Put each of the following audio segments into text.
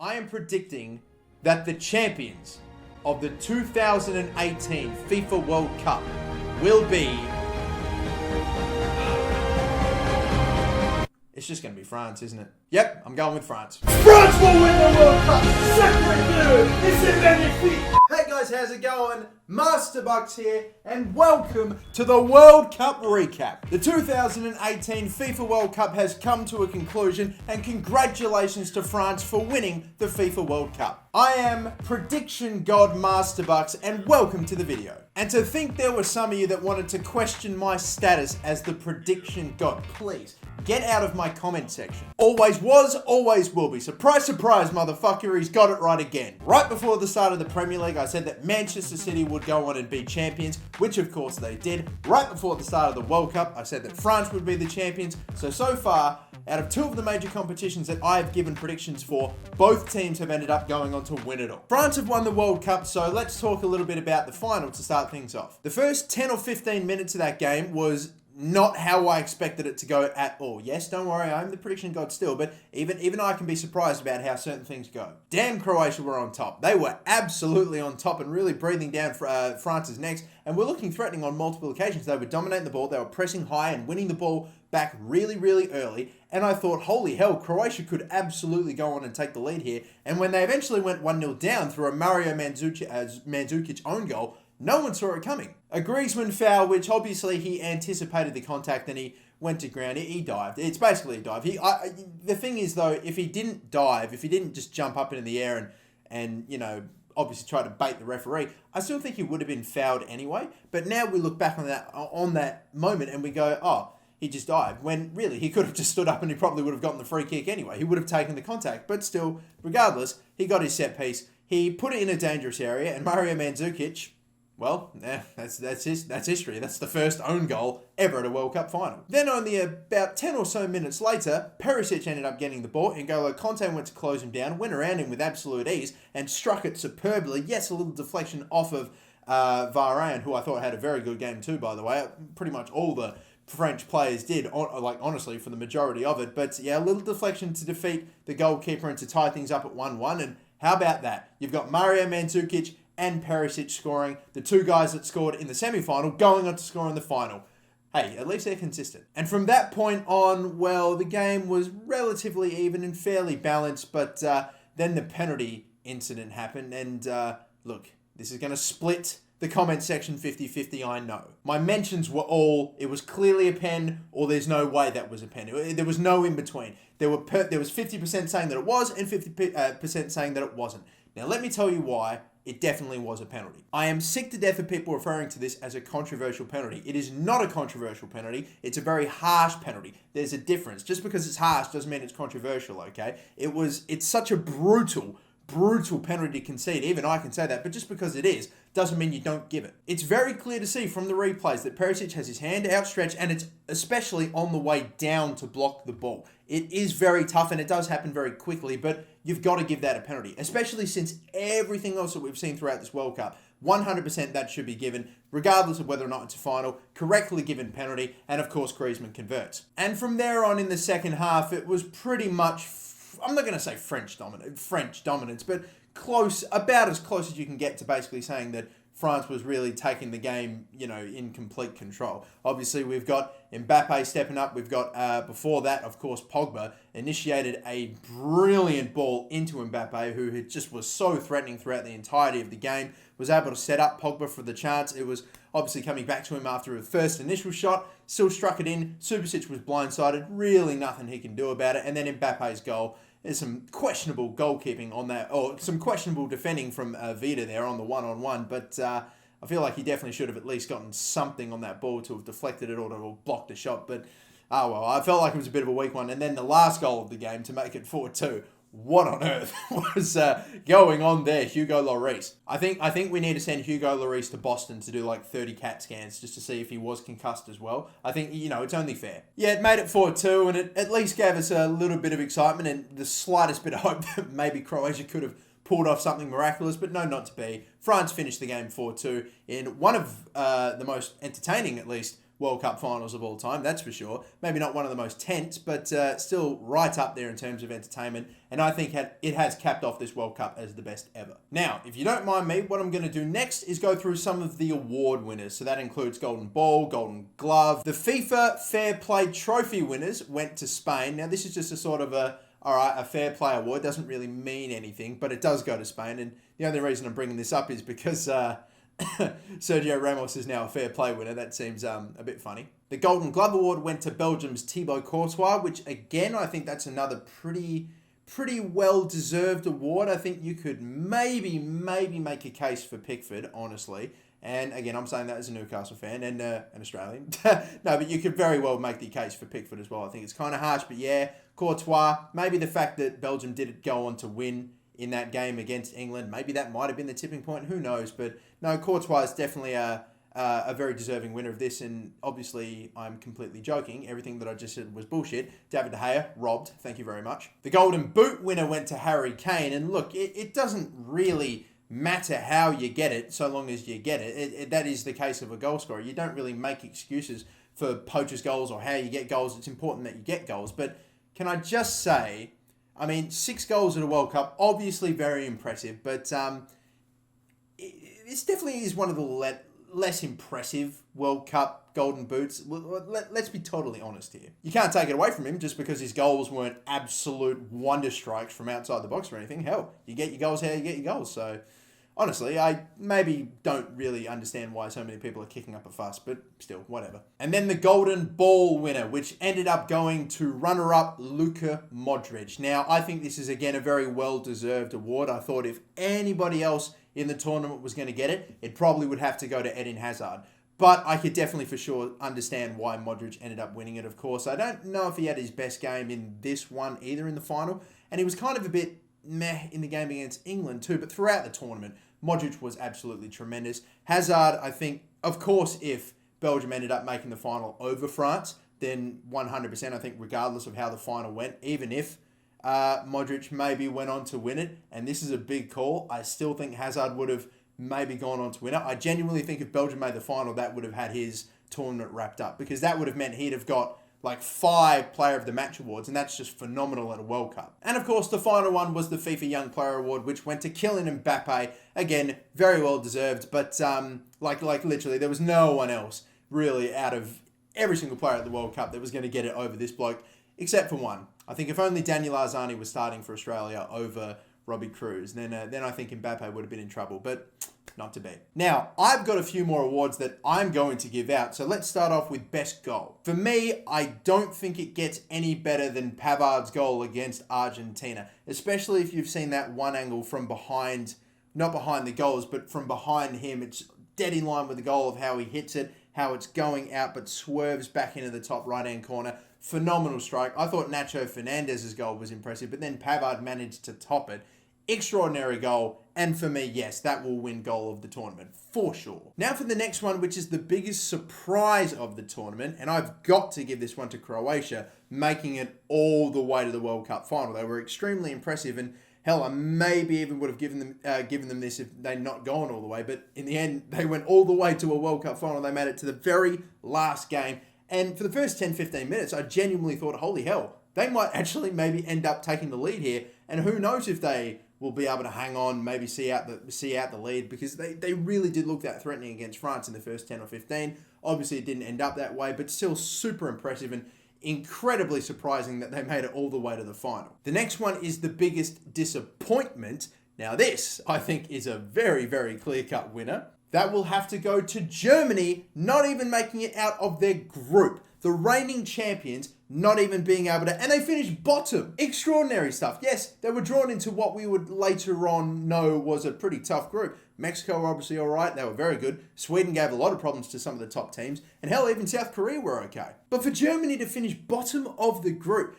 I am predicting that the champions of the 2018 FIFA World Cup will be... It's just going to be France, isn't it? Yep, I'm going with France. France will win the World Cup! Sacre Bleu! C'est magnifique! Hey guys, how's it going? MasterBucks here, and welcome to the World Cup recap. The 2018 FIFA World Cup has come to a conclusion, and congratulations to France for winning the FIFA World Cup. I am Prediction God MasterBucks, and welcome to the video. And to think there were some of you that wanted to question my status as the Prediction God, please, get out of my comment section. Always was, always will be. Surprise, surprise, motherfucker, he's got it right again. Right before the start of the Premier League, I said that Manchester City would go on and be champions, which of course they did. Right before the start of the World Cup, I said that France would be the champions. So far, out of two of the major competitions that I have given predictions for, both teams have ended up going on to win it all. France have won the World Cup, so let's talk a little bit about the final to start things off. The first 10 or 15 minutes of that game was not how I expected it to go at all. Yes, don't worry, I'm the prediction god still, but even I can be surprised about how certain things go. Damn, Croatia were on top. They were absolutely on top and really breathing down France's necks, and were looking threatening on multiple occasions. They were dominating the ball, they were pressing high and winning the ball back really, really early, and I thought, holy hell, Croatia could absolutely go on and take the lead here. And when they eventually went 1-0 down through a Mario Mandzukic own goal, no one saw it coming. A Griezmann foul, which obviously he anticipated the contact and he went to ground. He dived. It's basically a dive. The thing is, though, if he didn't dive, if he didn't just jump up into the air and you know, obviously try to bait the referee, I still think he would have been fouled anyway. But now we look back on that moment and we go, oh, he just dived. When really he could have just stood up and he probably would have gotten the free kick anyway. He would have taken the contact. But still, regardless, he got his set piece. He put it in a dangerous area, and Mario Mandzukic, well, that's history. That's the first own goal ever at a World Cup final. Then only about 10 or so minutes later, Perisic ended up getting the ball. N'Golo Kanté went to close him down, went around him with absolute ease, and struck it superbly. Yes, a little deflection off of Varane, who I thought had a very good game too, by the way. Pretty much all the French players did, like honestly, for the majority of it. But yeah, a little deflection to defeat the goalkeeper and to tie things up at 1-1. And how about that? You've got Mario Mandzukic and Perisic scoring, the two guys that scored in the semi-final going on to score in the final. Hey, at least they're consistent. And from that point on, well, the game was relatively even and fairly balanced, but then the penalty incident happened, and look, this is going to split the comment section 50-50, I know. My mentions were all, it was clearly a pen, or there's no way that was a pen. There was no in between. There was 50% saying that it was, and 50% saying that it wasn't. Now, let me tell you why it definitely was a penalty. I am sick to death of people referring to this as a controversial penalty. It is not a controversial penalty. It's a very harsh penalty. There's a difference. Just because it's harsh doesn't mean it's controversial, okay? It's such a brutal penalty to concede. Even I can say that, but just because it is, doesn't mean you don't give it. It's very clear to see from the replays that Perisic has his hand outstretched, and it's especially on the way down to block the ball. It is very tough, and it does happen very quickly, but you've got to give that a penalty, especially since everything else that we've seen throughout this World Cup. 100% that should be given, regardless of whether or not it's a final, correctly given penalty, and of course Griezmann converts. And from there on in the second half, it was pretty much, I'm not going to say French dominance, but close, about as close as you can get to basically saying that France was really taking the game, you know, in complete control. Obviously, we've got Mbappe stepping up. We've got, before that, of course, Pogba initiated a brilliant ball into Mbappe, who just was so threatening throughout the entirety of the game, was able to set up Pogba for the chance. It was obviously coming back to him after a first initial shot, still struck it in. Subasic was blindsided, really nothing he can do about it. And then Mbappe's goal. There's some questionable goalkeeping on that, or some questionable defending from Vida there on the one-on-one, but I feel like he definitely should have at least gotten something on that ball to have deflected it or to have blocked a shot, but oh well, I felt like it was a bit of a weak one. And then the last goal of the game to make it 4-2. What on earth was going on there, Hugo Lloris? I think we need to send Hugo Lloris to Boston to do like 30 CAT scans just to see if he was concussed as well. I think, you know, it's only fair. Yeah, it made it 4-2, and it at least gave us a little bit of excitement and the slightest bit of hope that maybe Croatia could have pulled off something miraculous, but no, not to be. France finished the game 4-2 in one of the most entertaining, at least, World Cup finals of all time, that's for sure. Maybe not one of the most tense, but still right up there in terms of entertainment. And I think it has capped off this World Cup as the best ever. Now, if you don't mind me, what I'm going to do next is go through some of the award winners. So that includes Golden Ball, Golden Glove. The FIFA Fair Play Trophy winners went to Spain. Now, this is just a sort of a fair play award. Doesn't really mean anything, but it does go to Spain. And the only reason I'm bringing this up is because Sergio Ramos is now a fair play winner. That seems a bit funny. The Golden Glove Award went to Belgium's Thibaut Courtois, which again, I think that's another pretty well-deserved award. I think you could maybe make a case for Pickford, honestly. And again, I'm saying that as a Newcastle fan and an Australian. No, but you could very well make the case for Pickford as well. I think it's kind of harsh, but yeah, Courtois, maybe the fact that Belgium didn't go on to win in that game against England, maybe that might have been the tipping point. Who knows? But no, Courtois is definitely a very deserving winner of this. And obviously, I'm completely joking. Everything that I just said was bullshit. David De Gea, robbed. Thank you very much. The Golden Boot winner went to Harry Kane. And look, it doesn't really matter how you get it, so long as you get it. That is the case of a goal scorer. You don't really make excuses for poachers' goals or how you get goals. It's important that you get goals. But can I just say, I mean, 6 goals at a World Cup, obviously very impressive, but this definitely is one of the less impressive World Cup Golden Boots. Let's be totally honest here. You can't take it away from him just because his goals weren't absolute wonder strikes from outside the box or anything. Hell, you get your goals how you get your goals. So honestly, I maybe don't really understand why so many people are kicking up a fuss, but still, whatever. And then the Golden Ball winner, which ended up going to runner-up Luka Modric. Now, I think this is, again, a very well-deserved award. I thought if anybody else in the tournament was going to get it, it probably would have to go to Eden Hazard. But I could definitely for sure understand why Modric ended up winning it, of course. I don't know if he had his best game in this one either in the final, and he was kind of a bit meh in the game against England too, but throughout the tournament, Modric was absolutely tremendous. Hazard, I think, of course, if Belgium ended up making the final over France, then 100%, I think, regardless of how the final went, even if Modric maybe went on to win it, and this is a big call, I still think Hazard would have maybe gone on to win it. I genuinely think if Belgium made the final, that would have had his tournament wrapped up, because that would have meant he'd have got like 5 Player of the Match awards, and that's just phenomenal at a World Cup. And of course, the final one was the FIFA Young Player Award, which went to Kylian Mbappe. Again, very well deserved, but like literally, there was no one else really out of every single player at the World Cup that was going to get it over this bloke, except for one. I think if only Daniel Arzani was starting for Australia over Robbie Cruz, then I think Mbappe would have been in trouble, but not to be. Now, I've got a few more awards that I'm going to give out, so let's start off with Best Goal. For me, I don't think it gets any better than Pavard's goal against Argentina, especially if you've seen that one angle from behind, not behind the goals, but from behind him. It's dead in line with the goal of how he hits it, how it's going out but swerves back into the top right-hand corner. Phenomenal strike. I thought Nacho Fernandez's goal was impressive, but then Pavard managed to top it. Extraordinary goal, and for me, yes, that will win goal of the tournament, for sure. Now for the next one, which is the biggest surprise of the tournament, and I've got to give this one to Croatia, making it all the way to the World Cup final. They were extremely impressive, and hell, I maybe even would have given them this if they'd not gone all the way, but in the end, they went all the way to a World Cup final. They made it to the very last game, and for the first 10-15 minutes, I genuinely thought, holy hell, they might actually maybe end up taking the lead here, and who knows if they will be able to hang on, maybe see out the lead, because they really did look that threatening against France in the first 10 or 15. Obviously, it didn't end up that way, but still super impressive and incredibly surprising that they made it all the way to the final. The next one is the biggest disappointment. Now this, I think, is a very, very clear-cut winner. That will have to go to Germany, not even making it out of their group. The reigning champions not even being able to, and they finished bottom. Extraordinary stuff. Yes, they were drawn into what we would later on know was a pretty tough group. Mexico were obviously all right. They were very good. Sweden gave a lot of problems to some of the top teams, and hell, even South Korea were okay. But for Germany to finish bottom of the group,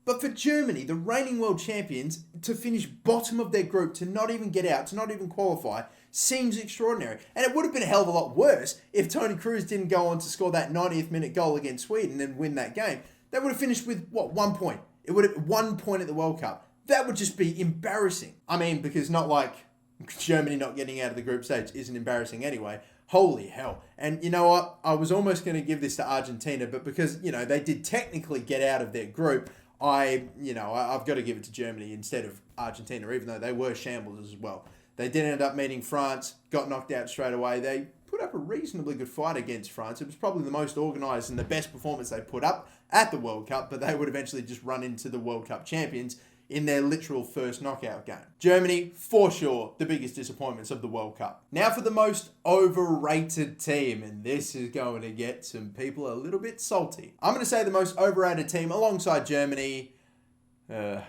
but for Germany, the reigning world champions, to finish bottom of their group, to not even get out, to not even qualify, seems extraordinary. And it would have been a hell of a lot worse if Toni Kroos didn't go on to score that 90th minute goal against Sweden and win that game. They would have finished with, 1 point? It would have 1 point at the World Cup. That would just be embarrassing. I mean, because not like Germany not getting out of the group stage isn't embarrassing anyway. Holy hell. And you know what? I was almost going to give this to Argentina, but because, they did technically get out of their group, I've got to give it to Germany instead of Argentina, even though they were shambles as well. They did end up meeting France, got knocked out straight away. They put up a reasonably good fight against France. It was probably the most organised and the best performance they put up at the World Cup, but they would eventually just run into the World Cup champions in their literal first knockout game. Germany, for sure, the biggest disappointments of the World Cup. Now for the most overrated team, and this is going to get some people a little bit salty. I'm going to say the most overrated team alongside Germany.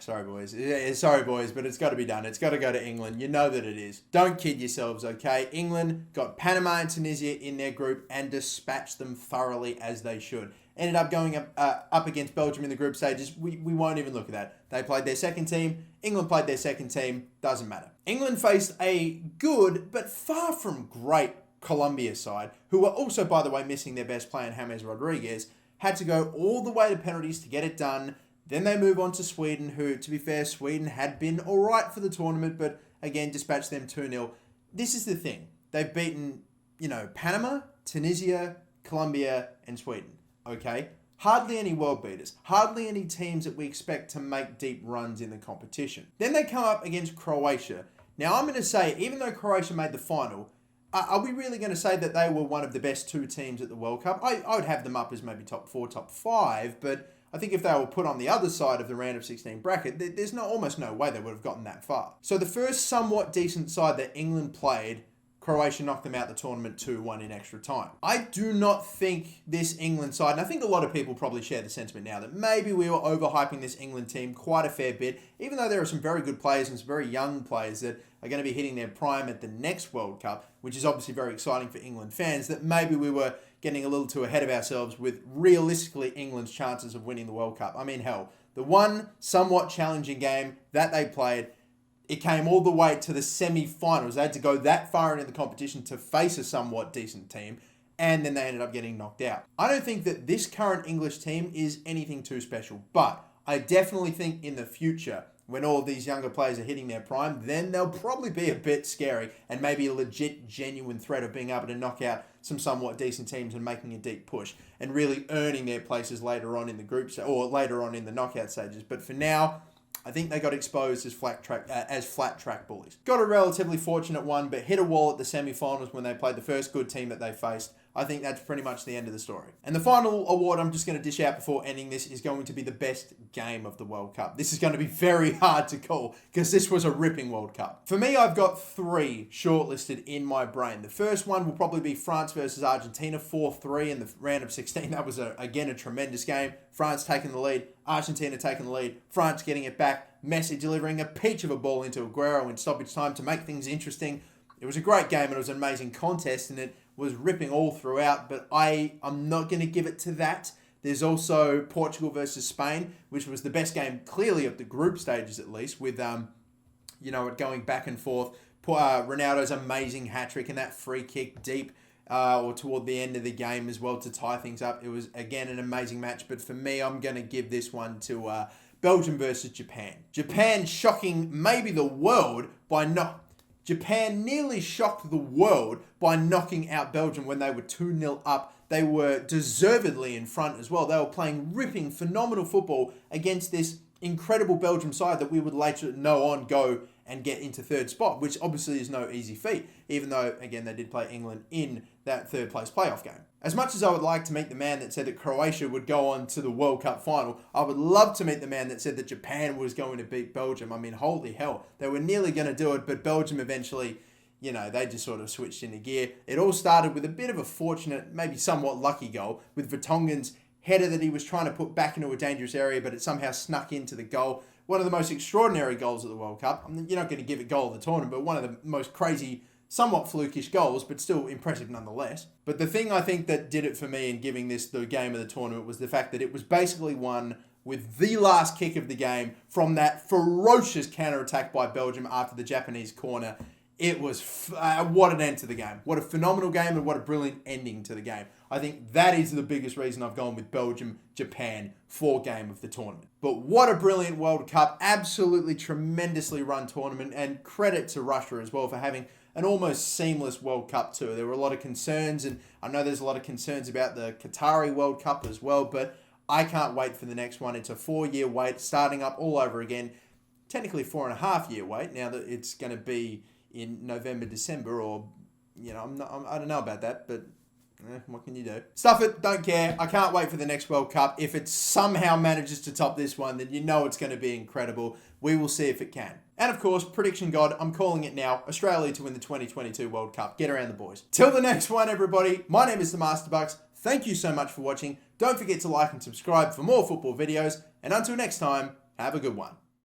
Sorry, boys. Sorry, boys, but it's got to be done. It's got to go to England. You know that it is. Don't kid yourselves, okay? England got Panama and Tunisia in their group and dispatched them thoroughly as they should. Ended up going up against Belgium in the group stages. We won't even look at that. They played their second team. England played their second team. Doesn't matter. England faced a good but far from great Colombia side, who were also, by the way, missing their best player, James Rodriguez, had to go all the way to penalties to get it done. Then they move on to Sweden, who, to be fair, Sweden had been all right for the tournament, but again, dispatched them 2-0. This is the thing. They've beaten, Panama, Tunisia, Colombia, and Sweden. Okay? Hardly any world beaters. Hardly any teams that we expect to make deep runs in the competition. Then they come up against Croatia. Now, I'm going to say, even though Croatia made the final, are we really going to say that they were one of the best two teams at the World Cup? I would have them up as maybe top 4, top 5, but I think if they were put on the other side of the round of 16 bracket, there's almost no way they would have gotten that far. So the first somewhat decent side that England played, Croatia knocked them out the tournament 2-1 in extra time. I do not think this England side, and I think a lot of people probably share the sentiment now, that maybe we were overhyping this England team quite a fair bit, even though there are some very good players and some very young players that are going to be hitting their prime at the next World Cup, which is obviously very exciting for England fans, that maybe we were getting a little too ahead of ourselves with realistically England's chances of winning the World Cup. I mean, hell, the one somewhat challenging game that they played, it came all the way to the semi-finals. They had to go that far into the competition to face a somewhat decent team, and then they ended up getting knocked out. I don't think that this current English team is anything too special, but I definitely think in the future, when all of these younger players are hitting their prime, then they'll probably be a bit scary and maybe a legit, genuine threat of being able to knock out some somewhat decent teams and making a deep push and really earning their places later on in the groups or later on in the knockout stages. But for now, I think they got exposed as flat track bullies. Got a relatively fortunate one, but hit a wall at the semi-finals when they played the first good team that they faced. I think that's pretty much the end of the story. And the final award I'm just going to dish out before ending this is going to be the best game of the World Cup. This is going to be very hard to call because this was a ripping World Cup. For me, I've got 3 shortlisted in my brain. The first one will probably be France versus Argentina, 4-3 in the round of 16. That was, again, a tremendous game. France taking the lead, Argentina taking the lead, France getting it back, Messi delivering a peach of a ball into Aguero in stoppage time to make things interesting. It was a great game and it was an amazing contest and it was ripping all throughout, but I'm not going to give it to that. There's also Portugal versus Spain, which was the best game clearly of the group stages at least, with it going back and forth. Ronaldo's amazing hat-trick and that free kick deep or toward the end of the game as well to tie things up. It was, again, an amazing match, but for me, I'm going to give this one to Belgium versus Japan. Japan shocking maybe the world by Japan nearly shocked the world by knocking out Belgium when they were 2-0 up. They were deservedly in front as well. They were playing ripping, phenomenal football against this incredible Belgium side that we would later go and get into third spot, which obviously is no easy feat, even though, again, they did play England in that third place playoff game. As much as I would like to meet the man that said that Croatia would go on to the World Cup final, I would love to meet the man that said that Japan was going to beat Belgium. I mean, holy hell, they were nearly going to do it, but Belgium eventually, they just sort of switched into gear. It all started with a bit of a fortunate, maybe somewhat lucky goal with Vertonghen's header that he was trying to put back into a dangerous area, but it somehow snuck into the goal. One of the most extraordinary goals of the World Cup. I mean, you're not going to give it goal of the tournament, but one of the most crazy, somewhat flukish goals, but still impressive nonetheless. But the thing I think that did it for me in giving this the game of the tournament was the fact that it was basically won with the last kick of the game from that ferocious counter-attack by Belgium after the Japanese corner. It was, what an end to the game. What a phenomenal game and what a brilliant ending to the game. I think that is the biggest reason I've gone with Belgium-Japan for game of the tournament. But what a brilliant World Cup. Absolutely tremendously run tournament, and credit to Russia as well for having an almost seamless World Cup too. There were a lot of concerns, and I know there's a lot of concerns about the Qatari World Cup as well, but I can't wait for the next one. It's a 4-year wait, starting up all over again. Technically 4.5-year wait, now that it's going to be in November, December, or, I don't know about that, but what can you do? Stuff it, don't care. I can't wait for the next World Cup. If it somehow manages to top this one, then you know it's going to be incredible. We will see if it can. And of course, prediction god, I'm calling it now, Australia to win the 2022 World Cup. Get around the boys. Till the next one, everybody, my name is the MasterBucks. Thank you so much for watching. Don't forget to like and subscribe for more football videos. And until next time, have a good one.